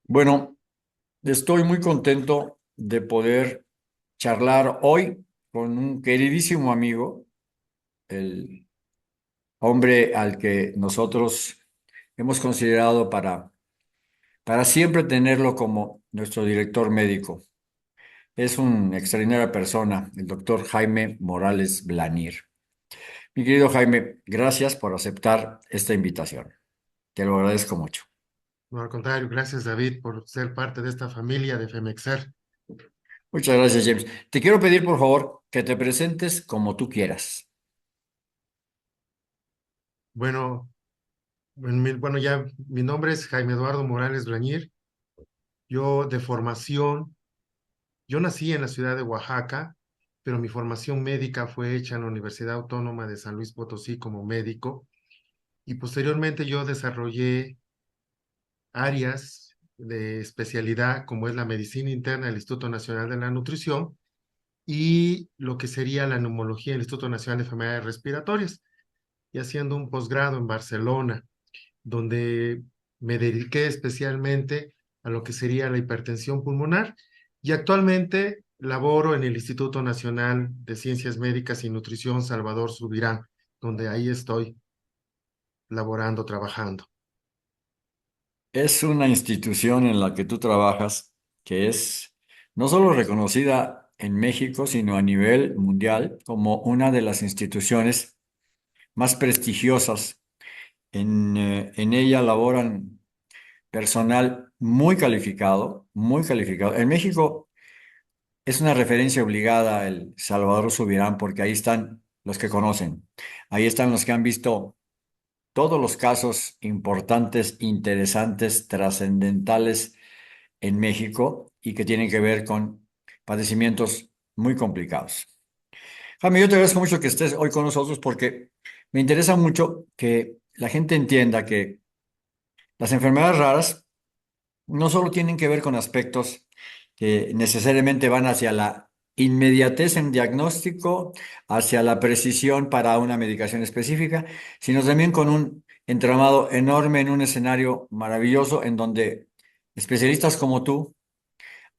Bueno, estoy muy contento de poder charlar hoy con un queridísimo amigo, el hombre al que nosotros hemos considerado para siempre tenerlo como nuestro director médico. Es una extraordinaria persona, el doctor Jaime Morales Blanir. Mi querido Jaime, gracias por aceptar esta invitación. Te lo agradezco mucho. No, al contrario, gracias David por ser parte de esta familia de Femexer. Muchas gracias, James. Te quiero pedir, por favor, que te presentes como tú quieras. Bueno, bueno, ya mi nombre es Jaime Eduardo Morales Blañir. Yo de formación, yo nací en la ciudad de Oaxaca, pero mi formación médica fue hecha en la Universidad Autónoma de San Luis Potosí como médico y posteriormente yo desarrollé áreas de especialidad como es la medicina interna del Instituto Nacional de la Nutrición y lo que sería la neumología del Instituto Nacional de Enfermedades Respiratorias, y haciendo un posgrado en Barcelona, donde me dediqué especialmente a lo que sería la hipertensión pulmonar y actualmente laboro en el Instituto Nacional de Ciencias Médicas y Nutrición Salvador Subirán, donde ahí estoy laborando, trabajando. Es una institución en la que tú trabajas que es no solo reconocida en México, sino a nivel mundial como una de las instituciones más prestigiosas. En ella laboran personal muy calificado, muy calificado. En México es una referencia obligada el Salvador Subirán porque ahí están los que conocen, ahí están los que han visto todos los casos importantes, interesantes, trascendentales en México y que tienen que ver con padecimientos muy complicados. Jaime, yo te agradezco mucho que estés hoy con nosotros porque me interesa mucho que la gente entienda que las enfermedades raras no solo tienen que ver con aspectos que necesariamente van hacia la inmediatez en diagnóstico, hacia la precisión para una medicación específica, sino también con un entramado enorme en un escenario maravilloso en donde especialistas como tú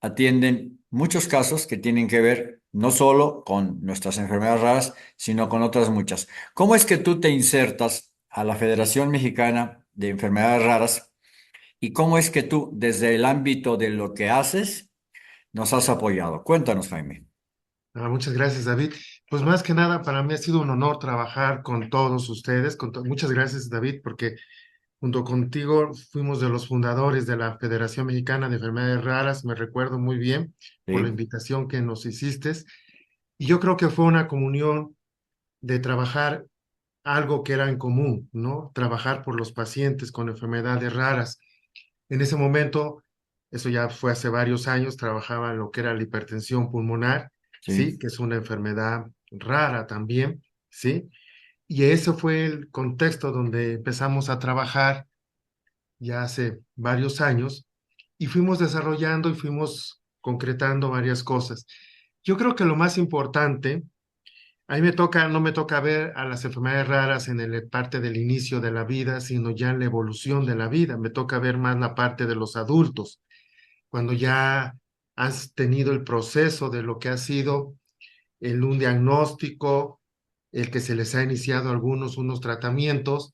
atienden muchos casos que tienen que ver no solo con nuestras enfermedades raras, sino con otras muchas. ¿Cómo es que tú te insertas a la Federación Mexicana de Enfermedades Raras y cómo es que tú, desde el ámbito de lo que haces, nos has apoyado? Cuéntanos, Jaime. Muchas gracias, David. Pues más que nada, para mí ha sido un honor trabajar con todos ustedes. Muchas gracias, David, porque junto contigo fuimos de los fundadores de la Federación Mexicana de Enfermedades Raras. Me recuerdo muy bien por la Sí, invitación que nos hiciste. Y yo creo que fue una comunión de trabajar algo que era en común, ¿no? Trabajar por los pacientes con enfermedades raras. En ese momento, eso ya fue hace varios años, trabajaba en lo que era la hipertensión pulmonar, ¿sí? sí. Que es una enfermedad rara también, ¿sí? Y ese fue el contexto donde empezamos a trabajar ya hace varios años y fuimos desarrollando y fuimos concretando varias cosas. Yo creo que lo más importante, a mí me toca, no me toca ver a las enfermedades raras en la parte del inicio de la vida, sino ya en la evolución de la vida. Me toca ver más la parte de los adultos, cuando ya has tenido el proceso de lo que ha sido un diagnóstico, el que se les ha iniciado unos tratamientos,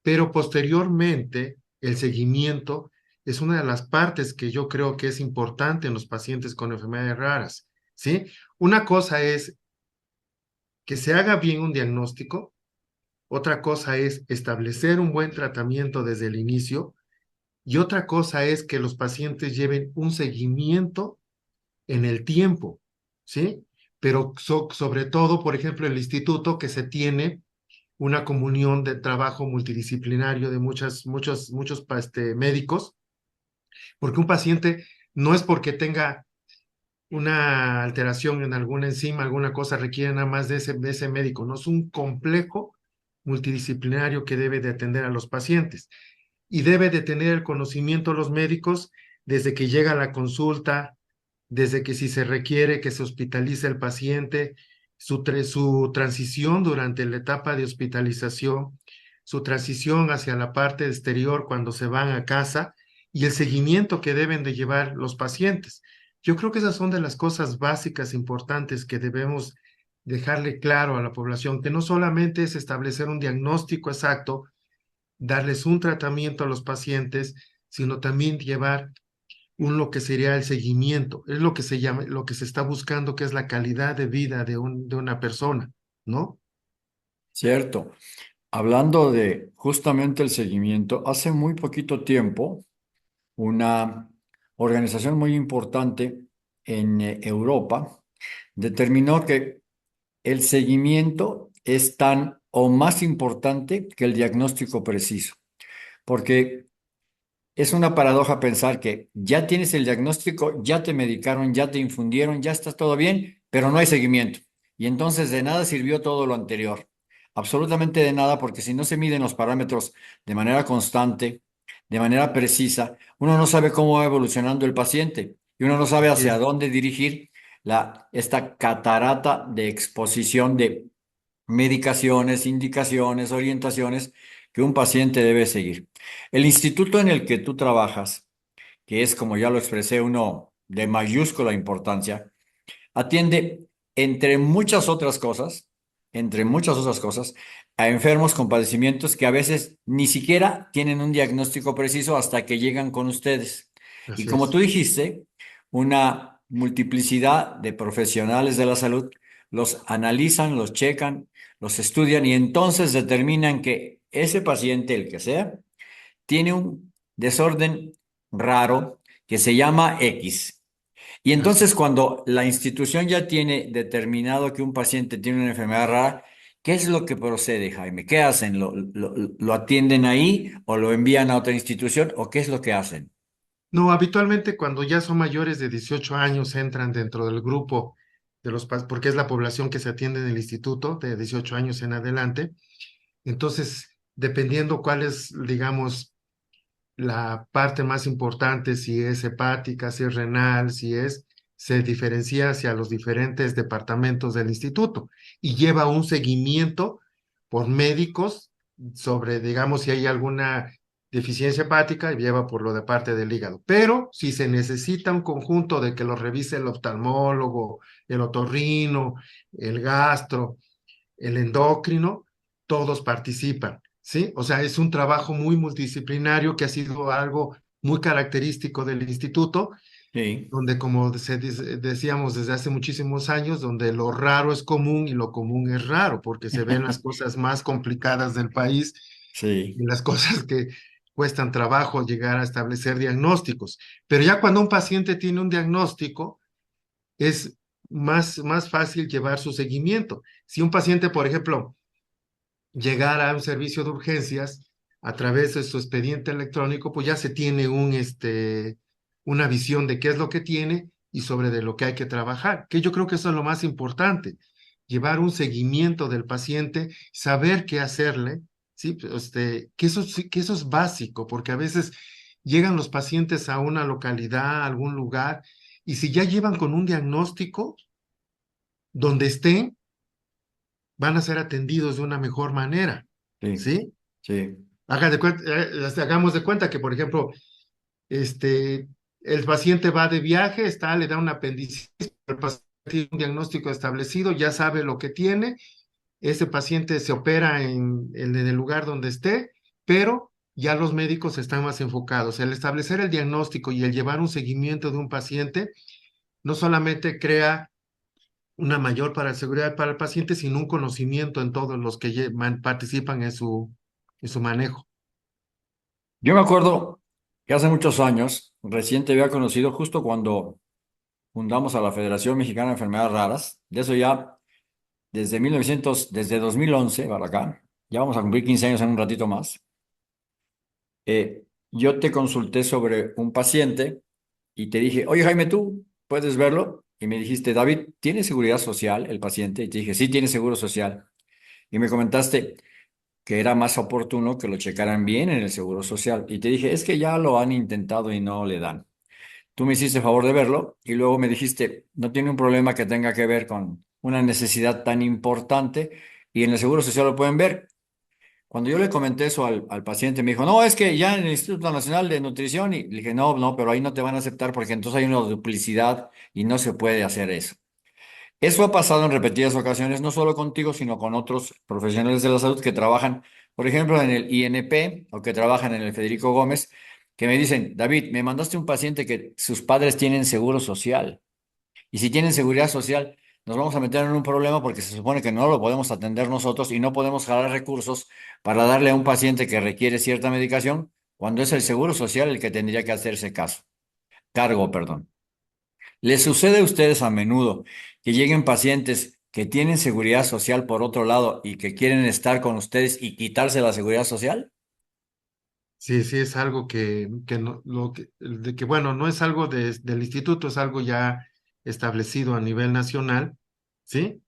pero posteriormente el seguimiento es una de las partes que yo creo que es importante en los pacientes con enfermedades raras, ¿sí? Una cosa es que se haga bien un diagnóstico, otra cosa es establecer un buen tratamiento desde el inicio y otra cosa es que los pacientes lleven un seguimiento en el tiempo, ¿sí? Pero sobre todo, por ejemplo, el instituto que se tiene una comunión de trabajo multidisciplinario de muchos médicos, porque un paciente no es porque tenga una alteración en alguna enzima, alguna cosa, requiere nada más de ese médico, no es un complejo multidisciplinario que debe de atender a los pacientes y debe de tener el conocimiento los médicos desde que llega a la consulta, desde que si se requiere que se hospitalice el paciente, su transición durante la etapa de hospitalización, su transición hacia la parte exterior cuando se van a casa y el seguimiento que deben de llevar los pacientes. Yo creo que esas son de las cosas básicas importantes que debemos dejarle claro a la población, que no solamente es establecer un diagnóstico exacto, darles un tratamiento a los pacientes, sino también llevar lo que sería el seguimiento. Es lo que se llama, lo que se está buscando, que es la calidad de vida de una persona, ¿no? Cierto. Hablando de justamente el seguimiento, hace muy poquito tiempo, una organización muy importante en Europa determinó que el seguimiento es tan o más importante que el diagnóstico preciso, porque es una paradoja pensar que ya tienes el diagnóstico, ya te medicaron, ya te infundieron, ya está todo bien, pero no hay seguimiento. Y entonces de nada sirvió todo lo anterior. Absolutamente de nada, porque si no se miden los parámetros de manera constante, de manera precisa, uno no sabe cómo va evolucionando el paciente y uno no sabe Así hacia es. dónde dirigir esta catarata de exposición de medicaciones, indicaciones, orientaciones que un paciente debe seguir. El instituto en el que tú trabajas, que es, como ya lo expresé, uno de mayúscula importancia, atiende, entre muchas otras cosas, entre muchas otras cosas, a enfermos con padecimientos que a veces ni siquiera tienen un diagnóstico preciso hasta que llegan con ustedes. Y Así como es. tú dijiste, una multiplicidad de profesionales de la salud los analizan, los checan, los estudian y entonces determinan que ese paciente, el que sea, tiene un desorden raro que se llama X. Y Así entonces es. cuando la institución ya tiene determinado que un paciente tiene una enfermedad rara, ¿qué es lo que procede, Jaime? ¿Qué hacen? ¿Lo atienden ahí o lo envían a otra institución o qué es lo que hacen? No, habitualmente cuando ya son mayores de 18 años entran dentro del grupo de porque es la población que se atiende en el instituto de 18 años en adelante. Entonces, dependiendo cuál es, digamos, la parte más importante, si es hepática, si es renal, se diferencia hacia los diferentes departamentos del instituto y lleva un seguimiento por médicos sobre, digamos, si hay alguna deficiencia hepática, y lleva por lo de parte del hígado. Pero si se necesita un conjunto de que lo revise el oftalmólogo, el otorrino, el gastro, el endocrino, todos participan, ¿sí? O sea, es un trabajo muy multidisciplinario que ha sido algo muy característico del instituto, Sí, donde como decíamos desde hace muchísimos años, donde lo raro es común y lo común es raro, porque se ven las cosas más complicadas del país sí, y las cosas que cuestan trabajo llegar a establecer diagnósticos. Pero ya cuando un paciente tiene un diagnóstico, es más fácil llevar su seguimiento. Si un paciente, por ejemplo, llegar a un servicio de urgencias a través de su expediente electrónico, pues ya se tiene una visión de qué es lo que tiene y sobre de lo que hay que trabajar, que yo creo que eso es lo más importante, llevar un seguimiento del paciente, saber qué hacerle, ¿sí? Que eso es básico, porque a veces llegan los pacientes a una localidad, a algún lugar, y si ya llevan con un diagnóstico, donde estén, van a ser atendidos de una mejor manera, sí, ¿sí? sí, Hagamos de cuenta que, por ejemplo, este, el paciente va de viaje, le da un apendicitis, el paciente tiene un diagnóstico establecido, ya sabe lo que tiene, ese paciente se opera en el lugar donde esté, pero ya los médicos están más enfocados. El establecer el diagnóstico y el llevar un seguimiento de un paciente no solamente crea una mayor para seguridad para el paciente, sino un conocimiento en todos los que participan en su manejo. yo me acuerdo que hace muchos años, recién te había conocido justo cuando fundamos a la Federación Mexicana de Enfermedades Raras. De eso ya desde 2011 para acá, ya vamos a cumplir 15 años en un ratito más. Yo te consulté sobre un paciente y te dije, oye Jaime, ¿tú puedes verlo? Y me dijiste, David, ¿tiene seguridad social el paciente? Y te dije, sí, tiene seguro social. Y me comentaste que era más oportuno que lo checaran bien en el seguro social. Y te dije, es que ya lo han intentado y no le dan. Tú me hiciste favor de verlo y luego me dijiste, no tiene un problema que tenga que ver con una necesidad tan importante y en el seguro social lo pueden ver. Cuando yo le comenté eso al paciente, me dijo, no, es que ya en el Instituto Nacional de Nutrición, y le dije, no, no, pero ahí no te van a aceptar porque entonces hay una duplicidad y no se puede hacer eso. Eso ha pasado en repetidas ocasiones, no solo contigo, sino con otros profesionales de la salud que trabajan, por ejemplo, en el INP o que trabajan en el Federico Gómez, que me dicen, David, me mandaste un paciente que sus padres tienen seguro social. Y si tienen seguridad social, nos vamos a meter en un problema porque se supone que no lo podemos atender nosotros y no podemos jalar recursos para darle a un paciente que requiere cierta medicación cuando es el seguro social el que tendría que hacerse cargo, perdón. ¿Les sucede a ustedes a menudo que lleguen pacientes que tienen seguridad social por otro lado y que quieren estar con ustedes y quitarse la seguridad social? Sí, sí, es algo que no, de que bueno, no es algo del instituto, es algo ya establecido a nivel nacional, ¿sí?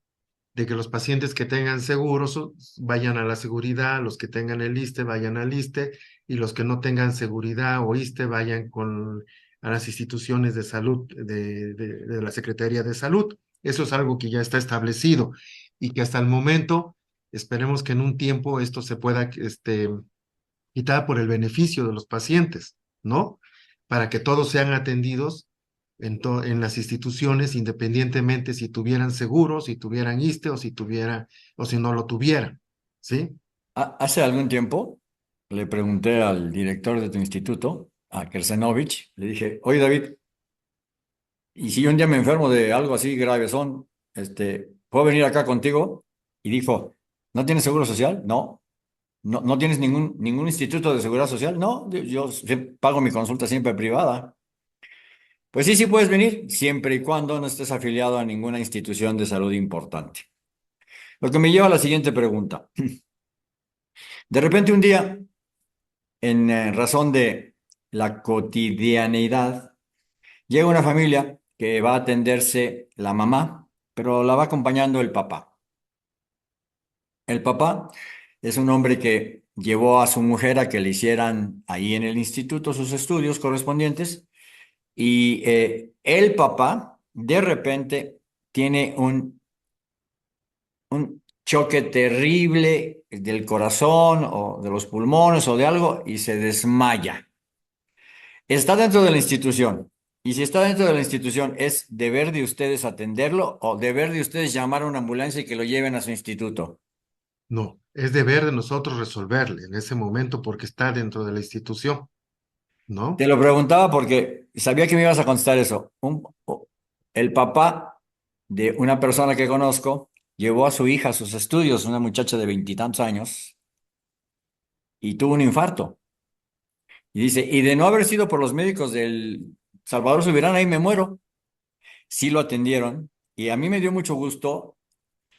De que los pacientes que tengan seguros vayan a la seguridad, los que tengan el ISSSTE vayan al ISSSTE y los que no tengan seguridad o ISSSTE vayan a las instituciones de salud de la Secretaría de Salud. Eso es algo que ya está establecido y que hasta el momento esperemos que en un tiempo esto se pueda quitar por el beneficio de los pacientes, ¿no? Para que todos sean atendidos en las instituciones, independientemente si tuvieran seguro, si tuvieran ISSSTE o si no lo tuvieran, ¿sí? Hace algún tiempo le pregunté al director de tu instituto, a Kersenovich, le dije, oye David, ¿y si yo un día me enfermo de algo así grave, puedo venir acá contigo? Y dijo, ¿no tienes seguro social? No. ¿No tienes ningún instituto de seguridad social? No, yo pago mi consulta siempre privada. Pues sí, sí puedes venir, siempre y cuando no estés afiliado a ninguna institución de salud importante. Lo que me lleva a la siguiente pregunta. De repente un día, en razón de la cotidianeidad, llega una familia que va a atenderse la mamá, pero la va acompañando el papá. El papá es un hombre que llevó a su mujer a que le hicieran ahí en el instituto sus estudios correspondientes y el papá de repente tiene un choque terrible del corazón o de los pulmones o de algo y se desmaya. Está dentro de la institución. Y si está dentro de la institución, ¿es deber de ustedes atenderlo o deber de ustedes llamar a una ambulancia y que lo lleven a su instituto? No, es deber de nosotros resolverle en ese momento porque está dentro de la institución, Te ¿no? lo preguntaba porque sabía que me ibas a contestar eso. El papá de una persona que conozco llevó a su hija a sus estudios, una muchacha de veintitantos años, y tuvo un infarto. Y dice, y de no haber sido por los médicos del Salvador Subirán, ahí me muero. Sí lo atendieron y a mí me dio mucho gusto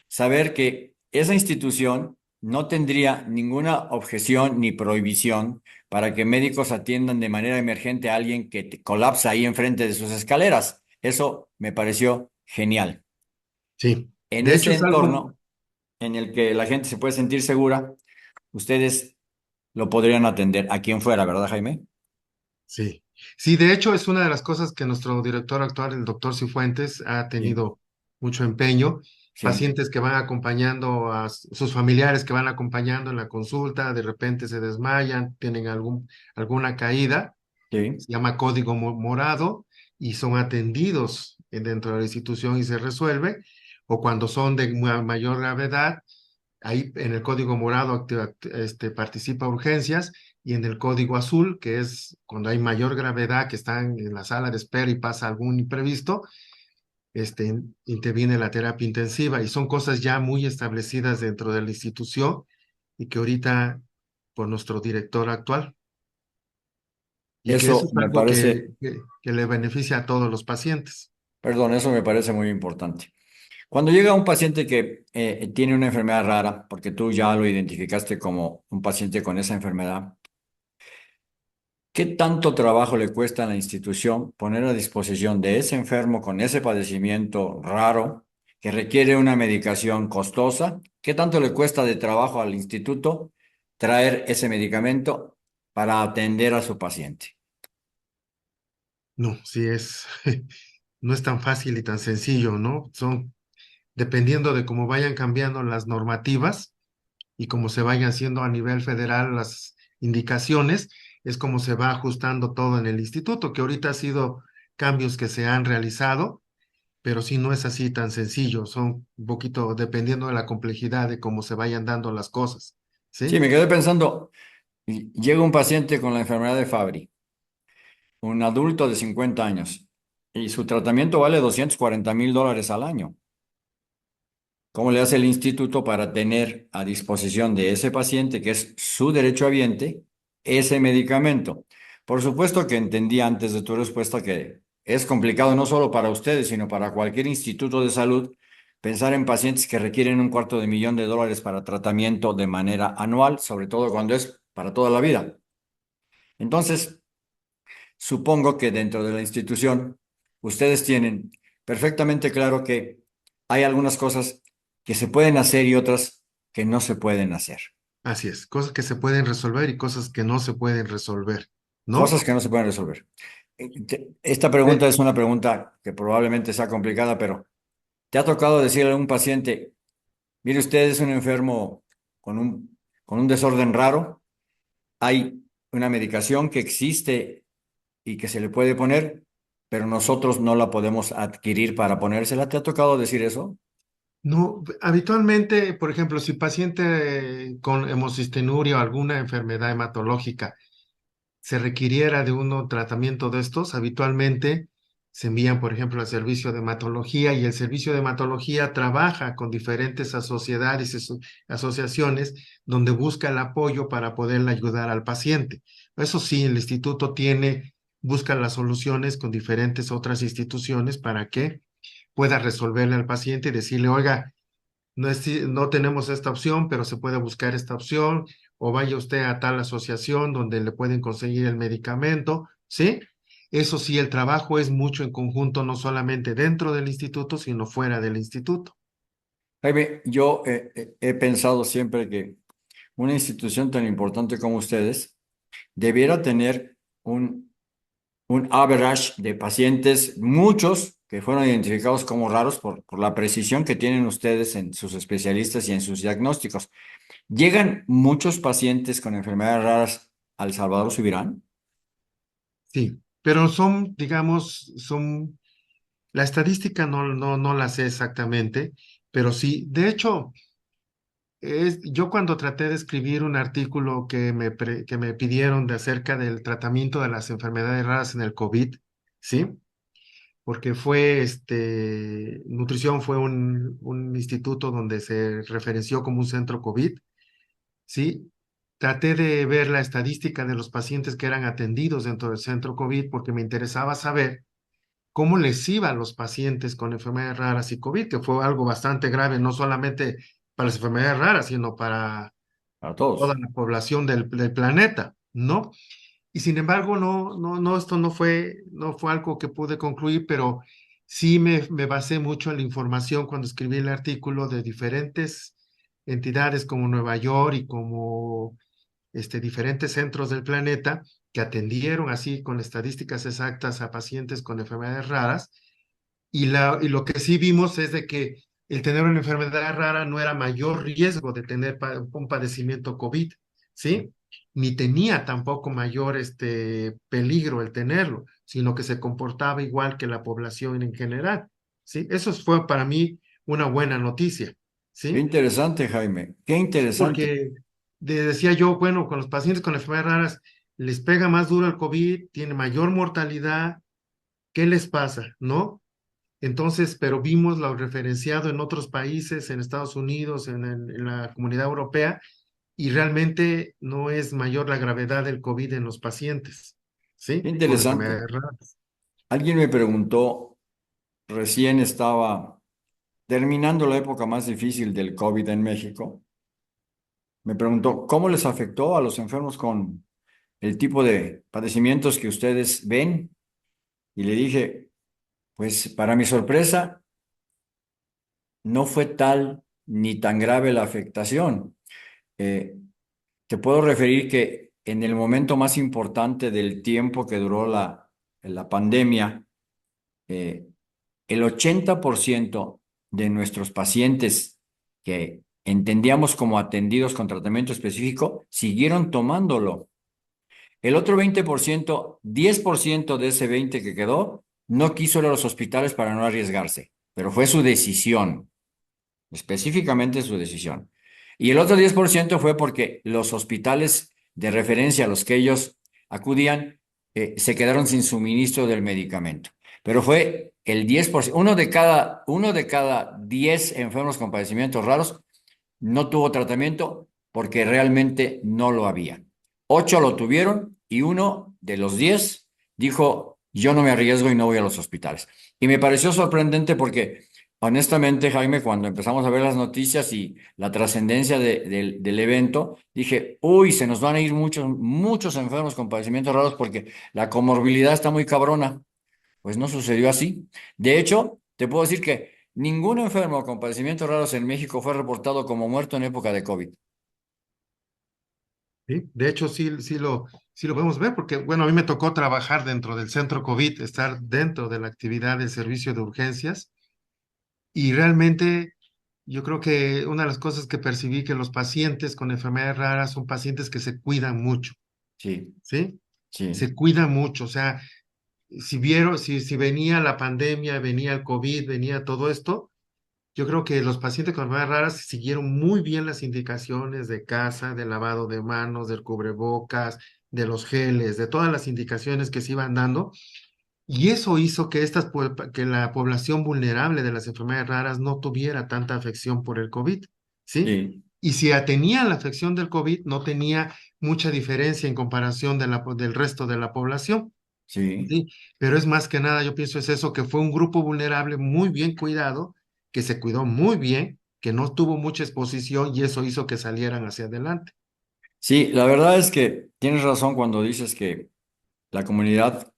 saber que esa institución no tendría ninguna objeción ni prohibición para que médicos atiendan de manera emergente a alguien que colapsa ahí enfrente de sus escaleras. Eso me pareció genial. Sí. En De hecho, ese es algo, entorno en el que la gente se puede sentir segura, ustedes lo podrían atender a quien fuera, ¿verdad, Jaime? sí. Sí, de hecho, es una de las cosas que nuestro director actual, el doctor Cifuentes, ha Sí, tenido mucho empeño. sí, Pacientes que van acompañando a sus familiares que van acompañando en la consulta, de repente se desmayan, tienen alguna caída, sí. se llama código morado y son atendidos dentro de la institución y se resuelve. O cuando son de mayor gravedad, ahí en el código morado participa urgencias y en el código azul, que es cuando hay mayor gravedad, que están en la sala de espera y pasa algún imprevisto, interviene la terapia intensiva y son cosas ya muy establecidas dentro de la institución y que ahorita por nuestro director actual y que eso Eso es me algo parece, que le beneficia a todos los pacientes. perdón, eso me parece muy importante. Cuando llega un paciente que tiene una enfermedad rara, porque tú ya lo identificaste como un paciente con esa enfermedad, ¿qué tanto trabajo le cuesta a la institución poner a disposición de ese enfermo con ese padecimiento raro que requiere una medicación costosa? ¿Qué tanto le cuesta de trabajo al instituto traer ese medicamento para atender a su paciente? No, sí es, no es tan fácil y tan sencillo, ¿no? Dependiendo de cómo vayan cambiando las normativas, y como se vayan haciendo a nivel federal las indicaciones, es como se va ajustando todo en el instituto, que ahorita ha sido cambios que se han realizado, pero sí no es así tan sencillo, son un poquito dependiendo de la complejidad de cómo se vayan dando las cosas, Sí, ¿sí? me quedé pensando, llega un paciente con la enfermedad de Fabry, un adulto de 50 años, y su tratamiento vale $240,000 al año. ¿Cómo le hace el instituto para tener a disposición de ese paciente, que es su derechohabiente, ese medicamento? Por supuesto que entendí antes de tu respuesta que es complicado no solo para ustedes, sino para cualquier instituto de salud pensar en pacientes que requieren $250,000 para tratamiento de manera anual, sobre todo cuando es para toda la vida. Entonces, supongo que dentro de la institución ustedes tienen perfectamente claro que hay algunas cosas que se pueden hacer y otras que no se pueden hacer. Así es, cosas que se pueden resolver y cosas que no se pueden resolver, ¿no? Cosas que no se pueden resolver. Esta pregunta De- es una pregunta que probablemente sea complicada, pero ¿te ha tocado decirle a un paciente, mire, usted es un enfermo con con un desorden raro? Hay una medicación que existe y que se le puede poner, pero nosotros no la podemos adquirir para ponérsela. ¿Te ha tocado decir eso? no, habitualmente, por ejemplo, si paciente con hemocisteínuria o alguna enfermedad hematológica se requiriera de un tratamiento de estos, habitualmente se envían, por ejemplo, al servicio de hematología y el servicio de hematología trabaja con diferentes sociedades y asociaciones donde busca el apoyo para poderle ayudar al paciente. Eso sí, el instituto busca las soluciones con diferentes otras instituciones para que pueda resolverle al paciente y decirle, oiga, no tenemos esta opción, pero se puede buscar esta opción, o vaya usted a tal asociación donde le pueden conseguir el medicamento, ¿sí? Eso sí, el trabajo es mucho en conjunto, no solamente dentro del instituto, sino fuera del instituto. Jaime, yo he pensado siempre que una institución tan importante como ustedes debiera tener un average de pacientes, muchos que fueron identificados como raros por la precisión que tienen ustedes en sus especialistas y en sus diagnósticos. ¿Llegan muchos pacientes con enfermedades raras al Salvador Subirán? Sí, pero son, digamos, la estadística no la sé exactamente, pero sí, de hecho, yo cuando traté de escribir un artículo que me pidieron de acerca del tratamiento de las enfermedades raras en el COVID, ¿sí? Porque nutrición fue un instituto donde se referenció como un centro COVID, ¿sí? Traté de ver la estadística de los pacientes que eran atendidos dentro del centro COVID porque me interesaba saber cómo les iba a los pacientes con enfermedades raras y COVID, que fue algo bastante grave, no solamente para las enfermedades raras, sino para Para toda todos. la población del planeta, ¿no? Y sin embargo, esto no fue algo que pude concluir, pero sí me basé mucho en la información cuando escribí el artículo de diferentes entidades como Nueva York y como diferentes centros del planeta que atendieron así con estadísticas exactas a pacientes con enfermedades raras y lo que sí vimos es de que el tener una enfermedad rara no era mayor riesgo de tener un padecimiento COVID, ¿sí? Ni tenía tampoco mayor peligro el tenerlo, sino que se comportaba igual que la población en general, ¿sí? Eso fue para mí una buena noticia, Qué ¿sí? interesante, Jaime. Qué Sí, interesante. porque decía yo, bueno, con los pacientes con enfermedades raras les pega más duro el COVID, tiene mayor mortalidad, ¿qué les pasa? ¿No? Entonces, pero vimos lo referenciado en otros países, en Estados Unidos, en la Comunidad Europea, y realmente no es mayor la gravedad del COVID en los pacientes, Qué ¿sí? Con interesante. enfermedades raras. Alguien me preguntó, recién estaba terminando la época más difícil del COVID en México. Me preguntó, ¿cómo les afectó a los enfermos con el tipo de padecimientos que ustedes ven? Y le dije, pues para mi sorpresa, no fue tal ni tan grave la afectación. Eh, Te puedo referir que en el momento más importante del tiempo que duró la pandemia, eh, el 80% de nuestros pacientes que entendíamos como atendidos con tratamiento específico, siguieron tomándolo. El otro 20%, 10% de ese 20 que quedó, no quiso ir a los hospitales para no arriesgarse, pero fue su decisión, específicamente su decisión. Y el otro 10% fue porque los hospitales de referencia a los que ellos acudían se quedaron sin suministro del medicamento. Pero fue el 10%, uno de cada 10 enfermos con padecimientos raros no tuvo tratamiento porque realmente no lo había. 8 lo tuvieron y uno de los 10 dijo, yo no me arriesgo y no voy a los hospitales. Y me pareció sorprendente porque, honestamente, Jaime, cuando empezamos a ver las noticias y la trascendencia del evento, dije, uy, se nos van a ir muchos, muchos enfermos con padecimientos raros porque la comorbilidad está muy cabrona. Pues no sucedió así. De hecho, te puedo decir que ningún enfermo con padecimientos raros en México fue reportado como muerto en época de COVID. ¿Sí? De hecho, sí lo podemos ver, porque, bueno, a mí me tocó trabajar dentro del centro COVID, estar dentro de la actividad del servicio de urgencias, y realmente yo creo que una de las cosas que percibí que los pacientes con enfermedades raras son pacientes que se cuidan mucho, Sí, ¿sí? sí, Se cuidan mucho, o sea, si venía la pandemia, venía el COVID, venía todo esto, yo creo que los pacientes con enfermedades raras siguieron muy bien las indicaciones de casa, del lavado de manos, del cubrebocas, de los geles, de todas las indicaciones que se iban dando. Y eso hizo que, que la población vulnerable de las enfermedades raras no tuviera tanta afección por el COVID, ¿sí? sí, Y si tenía la afección del COVID, no tenía mucha diferencia en comparación del resto de la población. sí. Sí, pero es más que nada, yo pienso es eso, que fue un grupo vulnerable muy bien cuidado, que se cuidó muy bien, que no tuvo mucha exposición y eso hizo que salieran hacia adelante. Sí, la verdad es que tienes razón cuando dices que la comunidad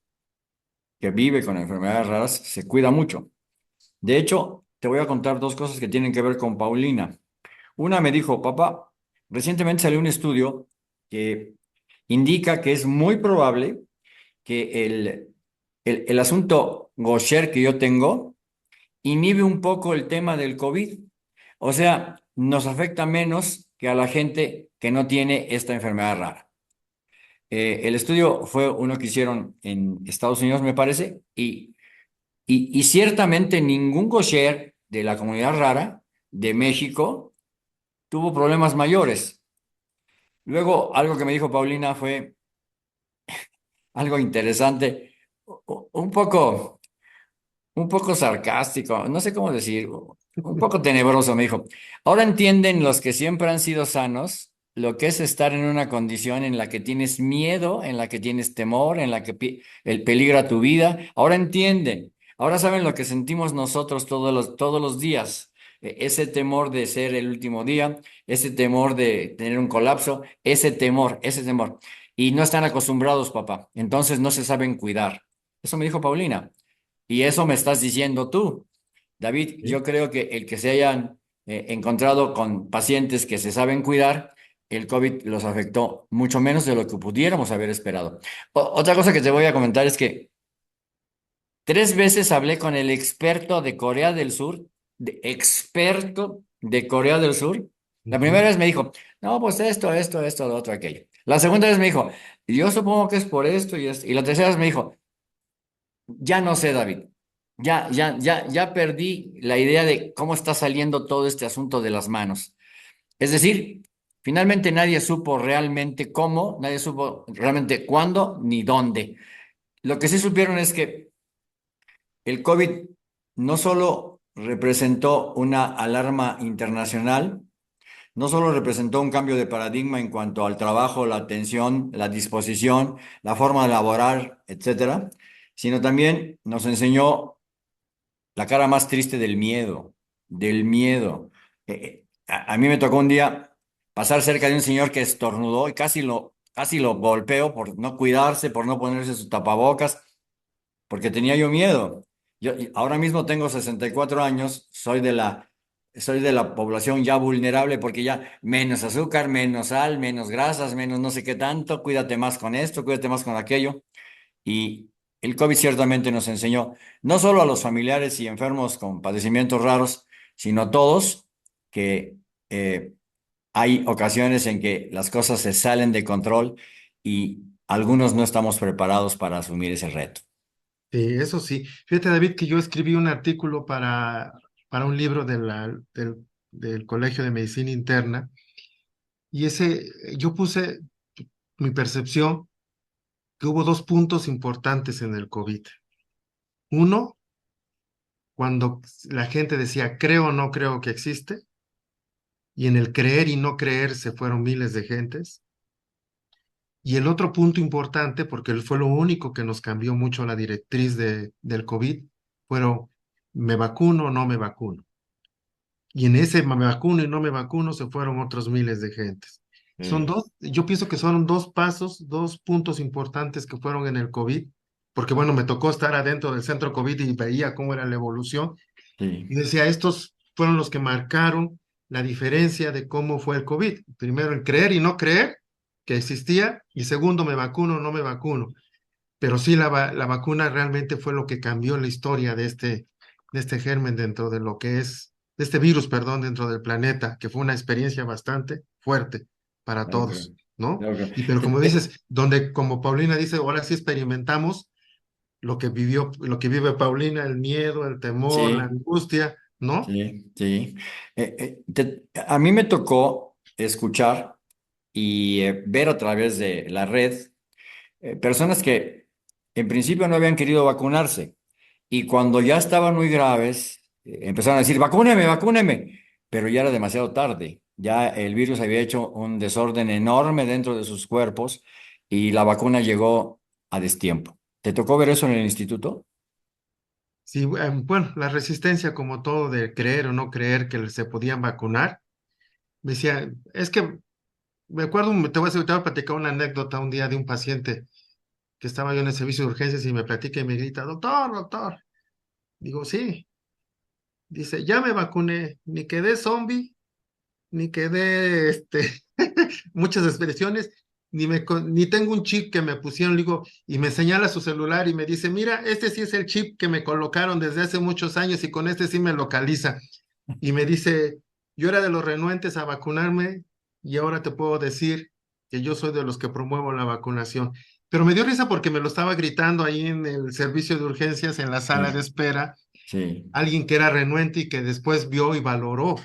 que vive con enfermedades raras se cuida mucho. De hecho, te voy a contar dos cosas que tienen que ver con Paulina. Una me dijo, papá, recientemente salió un estudio que indica que es muy probable que el asunto Gaucher que yo tengo inhibe un poco el tema del COVID. O sea, nos afecta menos que a la gente que no tiene esta enfermedad rara. El estudio fue uno que hicieron en Estados Unidos, me parece, y ciertamente ningún Gaucher de la comunidad rara de México tuvo problemas mayores. Luego, algo que me dijo Paulina fue algo interesante, un poco. Un poco sarcástico, no sé cómo decir, un poco tenebroso, me dijo. Ahora entienden los que siempre han sido sanos lo que es estar en una condición en la que tienes miedo, en la que tienes temor, en la que el peligra tu vida. Ahora entienden, ahora saben lo que sentimos nosotros todos los días. Ese temor de ser el último día, ese temor de tener un colapso, ese temor, ese temor. Y no están acostumbrados, papá. Entonces no se saben cuidar. Eso me dijo Paulina. Y eso me estás diciendo tú. David, ¿Sí? yo creo que el que se hayan encontrado con pacientes que se saben cuidar, el COVID los afectó mucho menos de lo que pudiéramos haber esperado. Otra cosa que te voy a comentar es que 3 veces hablé con el experto de Corea del Sur, experto de Corea del Sur. La primera Ujú. vez me dijo, no, pues esto, lo otro, aquello. La segunda vez me dijo, yo supongo que es por esto y esto. Y la tercera vez me dijo, ya no sé, David. Ya perdí la idea de cómo está saliendo todo este asunto de las manos. Es decir, finalmente nadie supo realmente cómo, nadie supo realmente cuándo ni dónde. Lo que sí supieron es que el COVID no solo representó una alarma internacional, no solo representó un cambio de paradigma en cuanto al trabajo, la atención, la disposición, la forma de laborar, etcétera, sino también nos enseñó la cara más triste del miedo, del miedo. A mí me tocó un día pasar cerca de un señor que estornudó y casi lo golpeo por no cuidarse, por no ponerse su tapabocas, porque tenía yo miedo. Yo ahora mismo tengo 64 años, soy de la población ya vulnerable porque ya menos azúcar, menos sal, menos grasas, menos no sé qué tanto, cuídate más con esto, cuídate más con aquello. Y el COVID ciertamente nos enseñó, no solo a los familiares y enfermos con padecimientos raros, sino a todos, que eh, hay ocasiones en que las cosas se salen de control y algunos no estamos preparados para asumir ese reto. Sí, eso sí. Fíjate, David, que yo escribí un artículo para un libro del Colegio de Medicina Interna y yo puse mi percepción que hubo dos puntos importantes en el COVID. Uno, cuando la gente decía creo o no creo que existe, y en el creer y no creer se fueron miles de gentes. Y el otro punto importante, porque fue lo único que nos cambió mucho la directriz del COVID, fueron me vacuno o no me vacuno. Y en ese me vacuno y no me vacuno se fueron otros miles de gentes. Yo pienso que son dos pasos, dos puntos importantes que fueron en el COVID, porque bueno, me tocó estar adentro del centro COVID y veía cómo era la evolución. Y Sí, decía, estos fueron los que marcaron la diferencia de cómo fue el COVID. Primero, el creer y no creer que existía, y segundo, me vacuno o no me vacuno. Pero sí, la vacuna realmente fue lo que cambió la historia de este germen dentro de lo que es, de este virus, perdón, dentro del planeta, que fue una experiencia bastante fuerte para claro que, todos, ¿no? claro que. Y pero como dices, donde como Paulina dice, ahora sí experimentamos lo que vivió, lo que vive Paulina, el miedo, el temor, la Sí, angustia, ¿no? sí, sí. A mí me tocó escuchar y ver a través de la red personas que en principio no habían querido vacunarse y cuando ya estaban muy graves empezaron a decir, vacúneme, vacúneme, pero ya era demasiado tarde. Ya el virus había hecho un desorden enorme dentro de sus cuerpos y la vacuna llegó a destiempo. ¿Te tocó ver eso en el instituto? Sí, bueno, la resistencia como todo de creer o no creer que se podían vacunar, decía, es que me acuerdo, te voy a platicar una anécdota un día de un paciente que estaba yo en el servicio de urgencias y me platica y me grita, doctor, doctor. Digo, sí. Dice, ya me vacuné, ni quedé zombie, ni quedé, muchas expresiones, ni tengo un chip que me pusieron, le digo, y me señala su celular y me dice, mira, este sí es el chip que me colocaron desde hace muchos años y con este sí me localiza. Y me dice, yo era de los renuentes a vacunarme y ahora te puedo decir que yo soy de los que promuevo la vacunación. Pero me dio risa porque me lo estaba gritando ahí en el servicio de urgencias, en la sala de Sí, espera, sí, alguien que era renuente y que después vio y valoró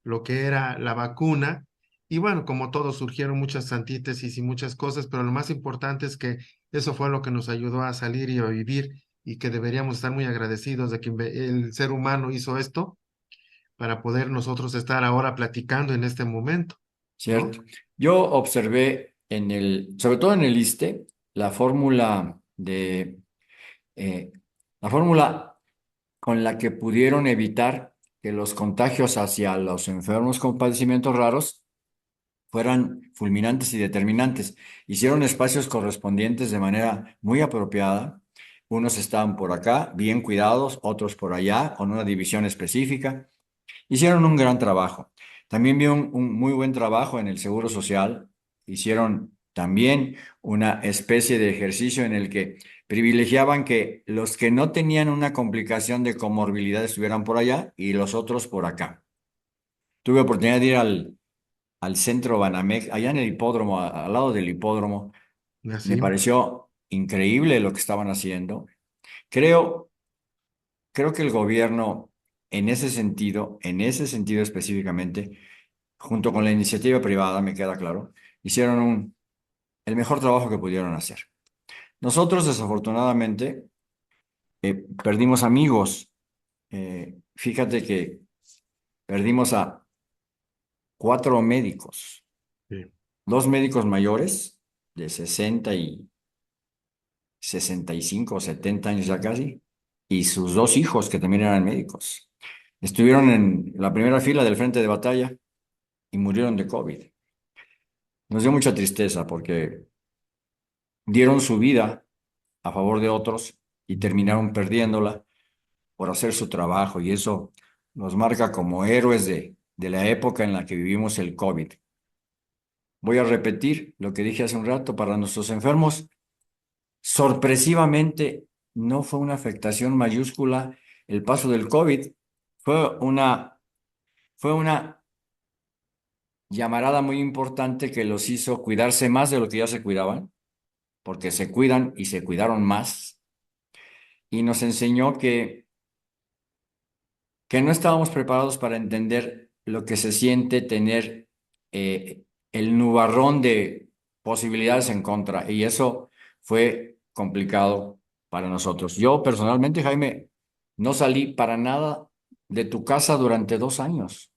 lo que era la vacuna. Y bueno, como todo, surgieron muchas antítesis y muchas cosas, pero lo más importante es que eso fue lo que nos ayudó a salir y a vivir y que deberíamos estar muy agradecidos de que el ser humano hizo esto para poder nosotros estar ahora platicando en este momento, ¿no? cierto. Yo observé sobre todo en el ISSSTE, la fórmula eh, la fórmula con la que pudieron evitar que los contagios hacia los enfermos con padecimientos raros fueran fulminantes y determinantes. Hicieron espacios correspondientes de manera muy apropiada. Unos estaban por acá, bien cuidados, otros por allá, con una división específica. Hicieron un gran trabajo. También vi un muy buen trabajo en el Seguro Social. Hicieron también una especie de ejercicio en el que privilegiaban que los que no tenían una complicación de comorbilidad estuvieran por allá y los otros por acá. Tuve oportunidad de ir al centro Banamex, allá en el hipódromo, al lado del hipódromo. Me Así, pareció increíble lo que estaban haciendo. Creo, creo que el gobierno, en ese sentido específicamente, junto con la iniciativa privada, me queda claro, hicieron el mejor trabajo que pudieron hacer. Nosotros, desafortunadamente, perdimos amigos. Fíjate que perdimos a 4 médicos, sí. 2 médicos mayores de 65 o 70 años ya casi, y sus 2 hijos que también eran médicos. Estuvieron en la primera fila del frente de batalla y murieron de COVID. Nos dio mucha tristeza porque dieron su vida a favor de otros y terminaron perdiéndola por hacer su trabajo y eso nos marca como héroes de la época en la que vivimos el COVID. Voy a repetir lo que dije hace un rato, para nuestros enfermos, sorpresivamente no fue una afectación mayúscula el paso del COVID, fue una, fue una llamarada muy importante que los hizo cuidarse más de lo que ya se cuidaban, porque se cuidan y se cuidaron más, y nos enseñó que no estábamos preparados para entender lo que se siente tener el nubarrón de posibilidades en contra, y eso fue complicado para nosotros. Yo personalmente, Jaime, no salí para nada de tu casa durante 2 años.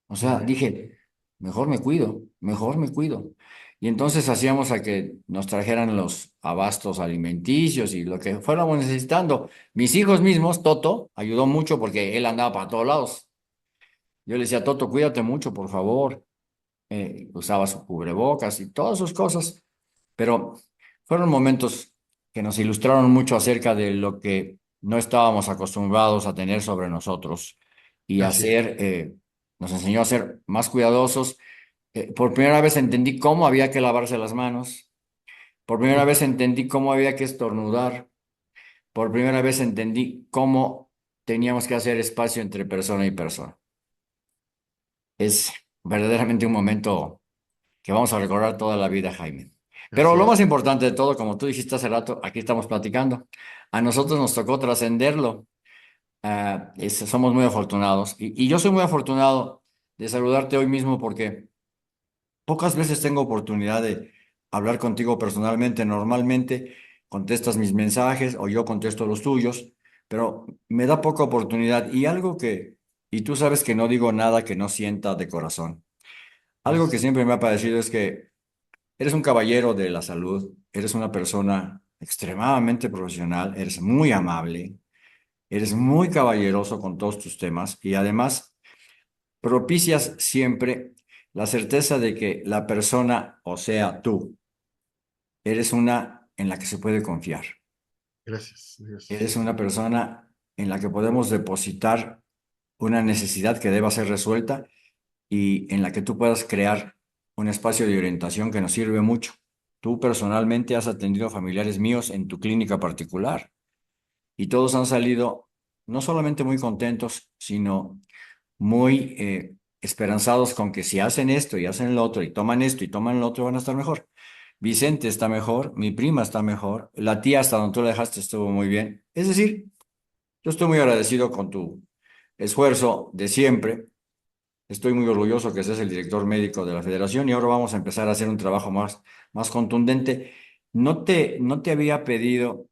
O sea, Ujú. dije, mejor me cuido, mejor me cuido. Y entonces hacíamos a que nos trajeran los abastos alimenticios y lo que fuéramos necesitando. Mis hijos mismos, Toto, ayudó mucho porque él andaba para todos lados. Yo le decía, Toto, cuídate mucho, por favor. Usaba su cubrebocas y todas sus cosas. Pero fueron momentos que nos ilustraron mucho acerca de lo que no estábamos acostumbrados a tener sobre nosotros y Así es. nos enseñó a ser más cuidadosos. Por primera vez entendí cómo había que lavarse las manos. Por primera vez entendí cómo había que estornudar. Por primera vez entendí cómo teníamos que hacer espacio entre persona y persona. Es verdaderamente un momento que vamos a recordar toda la vida, Jaime. Pero Así lo más es. importante de todo, como tú dijiste hace rato, aquí estamos platicando. A nosotros nos tocó trascenderlo. Somos muy afortunados. Y yo soy muy afortunado de saludarte hoy mismo porque pocas veces tengo oportunidad de hablar contigo personalmente. Normalmente contestas mis mensajes o yo contesto los tuyos, pero me da poca oportunidad. Y tú sabes que no digo nada que no sienta de corazón. Algo que Gracias. siempre me ha parecido es que eres un caballero de la salud, eres una persona extremadamente profesional, eres muy amable, eres muy caballeroso con todos tus temas y además propicias siempre la certeza de que la persona, o sea, tú, eres una en la que se puede confiar. Gracias. Eres Dios. una persona en la que podemos depositar una necesidad que deba ser resuelta y en la que tú puedas crear un espacio de orientación que nos sirve mucho. Tú personalmente has atendido a familiares míos en tu clínica particular y todos han salido no solamente muy contentos, sino muy esperanzados con que si hacen esto y hacen lo otro y toman esto y toman lo otro van a estar mejor. Vicente está mejor, mi prima está mejor, la tía hasta donde tú la dejaste estuvo muy bien. Es decir, yo estoy muy agradecido con tu esfuerzo de siempre. Estoy muy orgulloso que seas el director médico de la federación y ahora vamos a empezar a hacer un trabajo más contundente. No te había pedido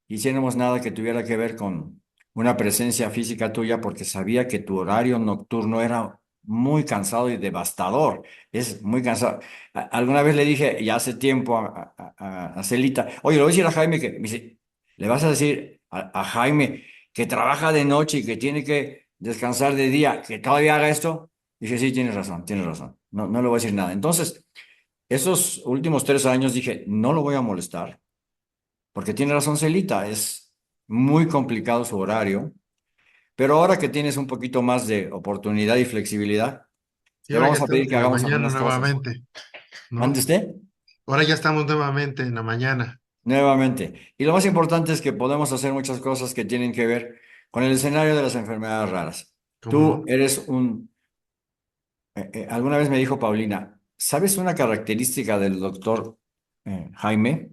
que hiciéramos nada que tuviera que ver con una presencia física tuya porque sabía que tu horario nocturno era muy cansado y devastador. Es muy cansado. Alguna vez le dije, ya hace tiempo a Celita, oye, le voy a decir a Jaime que, me dice, le vas a decir a Jaime que trabaja de noche y que tiene que descansar de día, que todavía haga esto. Dije, sí, tienes razón, tienes razón. No, no le voy a decir nada. Entonces, esos últimos 3 años dije, no lo voy a molestar, porque tiene razón Celita, es muy complicado su horario, pero ahora que tienes un poquito más de oportunidad y flexibilidad, Y te ahora ya vamos a pedir estamos que en la hagamos mañana algunas cosas. nuevamente, ¿Mande ¿no? usted? Ahora ya estamos nuevamente en la mañana. Nuevamente. Y lo más importante es que podemos hacer muchas cosas que tienen que ver con el escenario de las enfermedades raras. ¿Cómo Tú no? eres alguna vez me dijo Paulina, ¿sabes una característica del doctor Jaime?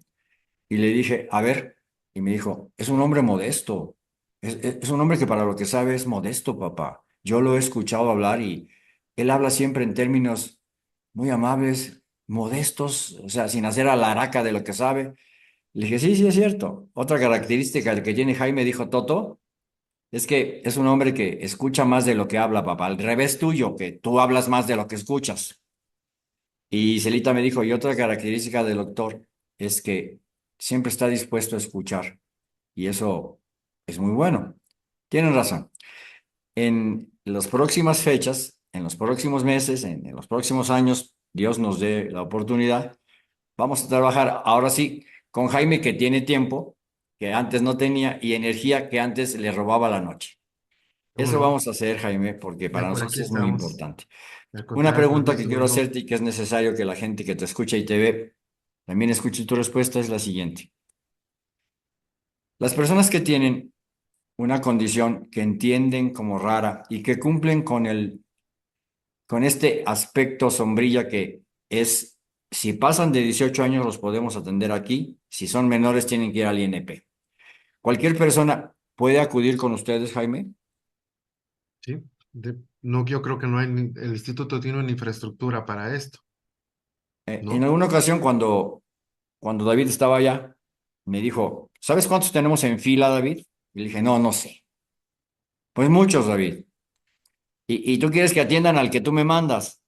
Y le dije, a ver, y me dijo, es un hombre modesto. Es un hombre que para lo que sabe es modesto, papá. Yo lo he escuchado hablar y él habla siempre en términos muy amables, modestos, o sea, sin hacer alaraca de lo que sabe. Le dije, sí, sí, es cierto. Otra característica que tiene Jaime, dijo Toto, es que es un hombre que escucha más de lo que habla, papá. Al revés tuyo, que tú hablas más de lo que escuchas. Y Celita me dijo, y otra característica del doctor es que siempre está dispuesto a escuchar. Y eso es muy bueno. Tienen razón. En las próximas fechas, en los próximos meses, en los próximos años, Dios nos dé la oportunidad. Vamos a trabajar ahora sí con Jaime, que tiene tiempo, que antes no tenía, y energía que antes le robaba la noche. ¿Cómo Eso no? vamos a hacer, Jaime, porque Ya para por nosotros aquí es muy estamos. importante. Al Una contrario, con pregunta que gusto, quiero Bruno. hacerte y que es necesario que la gente que te escucha y te ve también escuche tu respuesta es la siguiente. Las personas que tienen una condición que entienden como rara y que cumplen con con este aspecto sombrilla que es, si pasan de 18 años los podemos atender aquí, si son menores tienen que ir al INP. Cualquier persona puede acudir con ustedes, Jaime. ¿sí? No, yo creo que no hay, el instituto tiene una infraestructura para esto, En ¿no? alguna ocasión cuando David estaba allá, me dijo, ¿sabes cuántos tenemos en fila, David? Y le dije, no, no sé. Pues muchos, David. ¿Y tú quieres que atiendan al que tú me mandas?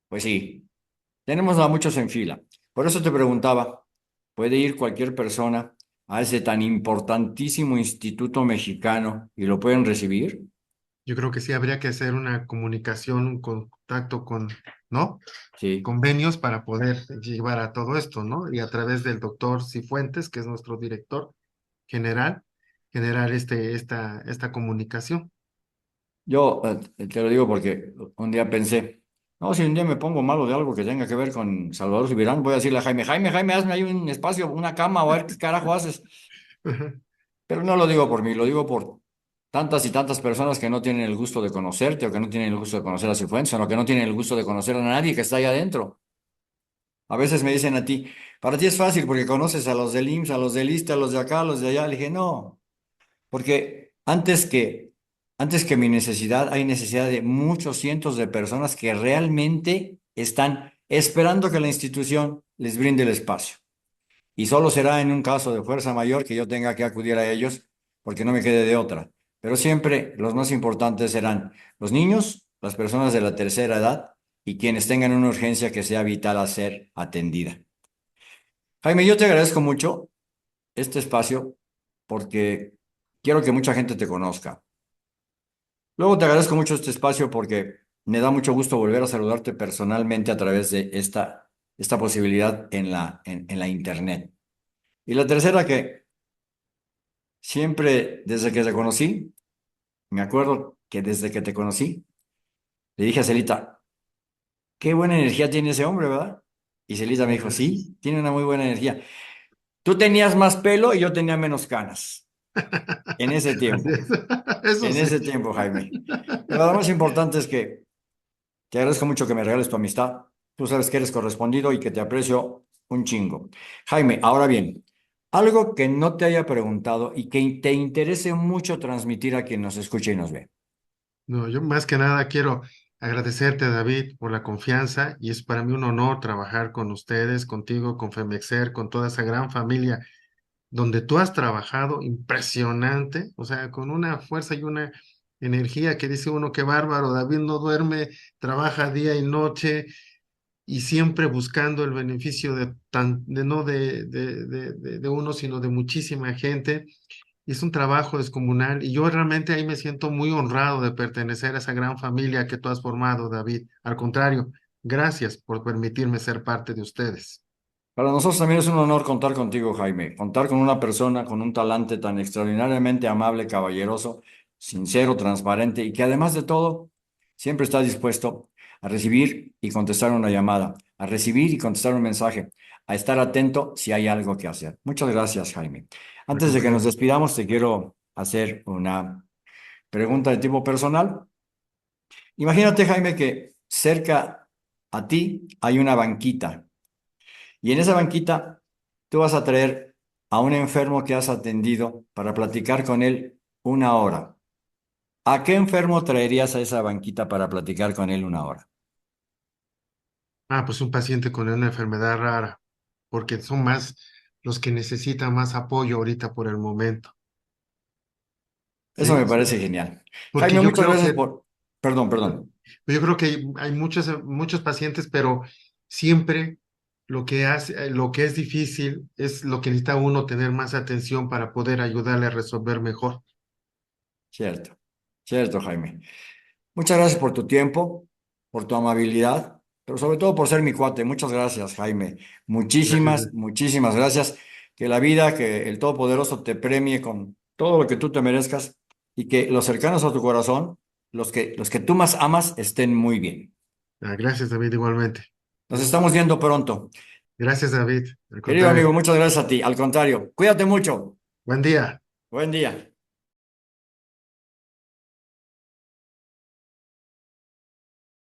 Pues sí, tenemos a muchos en fila. Por eso te preguntaba, ¿puede ir cualquier persona a ese tan importantísimo instituto mexicano y lo pueden recibir? Yo creo que sí habría que hacer una comunicación, un contacto con, ¿no? Sí. Convenios para poder llevar a todo esto, ¿no? Y a través del doctor Cifuentes, que es nuestro director general, generar esta comunicación. Yo te lo digo porque un día pensé, no, si un día me pongo malo de algo que tenga que ver con Salvador Subirán, voy a decirle a Jaime, Jaime, Jaime, hazme ahí un espacio, una cama, o a ver qué carajo haces. Pero no lo digo por mí, lo digo por tantas y tantas personas que no tienen el gusto de conocerte o que no tienen el gusto de conocer a Cifuentes o que no tienen el gusto de conocer a nadie que está ahí adentro. A veces me dicen a ti, para ti es fácil porque conoces a los del IMSS, a los del ISSSTE, a los de acá, a los de allá. Le dije, no. Porque antes que mi necesidad, hay necesidad de muchos cientos de personas que realmente están esperando que la institución les brinde el espacio. Y solo será en un caso de fuerza mayor que yo tenga que acudir a ellos porque no me quede de otra. Pero siempre los más importantes serán los niños, las personas de la tercera edad y quienes tengan una urgencia que sea vital a ser atendida. Jaime, yo te agradezco mucho este espacio porque quiero que mucha gente te conozca. Luego te agradezco mucho este espacio porque me da mucho gusto volver a saludarte personalmente a través de esta posibilidad en la internet. Y la tercera que siempre desde que te conocí, me acuerdo que desde que te conocí, le dije a Celita, qué buena energía tiene ese hombre, ¿verdad? Y Celita me dijo, Gracias. sí, tiene una muy buena energía. Tú tenías más pelo y yo tenía menos canas en ese Así tiempo, es. Eso en sí. ese tiempo, Jaime. Pero lo más importante es que te agradezco mucho que me regales tu amistad. Tú sabes que eres correspondido y que te aprecio un chingo. Jaime, ahora bien, algo que no te haya preguntado y que te interese mucho transmitir a quien nos escucha y nos ve. No, yo más que nada quiero agradecerte, David, por la confianza y es para mí un honor trabajar con ustedes, contigo, con Femexer, con toda esa gran familia donde tú has trabajado impresionante, o sea, con una fuerza y una energía que dice uno que bárbaro, David no duerme, trabaja día y noche y siempre buscando el beneficio de no de uno, sino de muchísima gente. Y es un trabajo descomunal y yo realmente ahí me siento muy honrado de pertenecer a esa gran familia que tú has formado, David. Al contrario, gracias por permitirme ser parte de ustedes. Para nosotros también es un honor contar contigo, Jaime. Contar con una persona con un talante tan extraordinariamente amable, caballeroso, sincero, transparente y que además de todo siempre está dispuesto a recibir y contestar una llamada, a recibir y contestar un mensaje, a estar atento si hay algo que hacer. Muchas gracias, Jaime. Al Antes de que nos contrario. despidamos, te quiero hacer una pregunta de tipo personal. Imagínate, Jaime, que cerca a ti hay una banquita. Y en esa banquita tú vas a traer a un enfermo que has atendido para platicar con él una hora. ¿A qué enfermo traerías a esa banquita para platicar con él una hora? Ah, pues un paciente con una enfermedad rara, porque son más los que necesitan más apoyo ahorita por el momento, Eso ¿sí? me parece genial. Porque Jaime, yo muchas creo gracias que, por... Perdón, perdón. yo creo que hay muchos pacientes, pero siempre lo que es difícil es lo que necesita uno tener más atención para poder ayudarle a resolver mejor. Cierto, cierto, Jaime. Muchas gracias por tu tiempo, por tu amabilidad, pero sobre todo por ser mi cuate. Muchas gracias, Jaime. Gracias. Muchísimas, muchísimas gracias. Que la vida, que el Todopoderoso te premie con todo lo que tú te merezcas y que los cercanos a tu corazón, los que tú más amas, estén muy bien. Ah, gracias, David, igualmente. Nos estamos viendo pronto. Gracias, David. Al Querido contrario. amigo, muchas gracias a ti. Al contrario, cuídate mucho. Buen día. Buen día.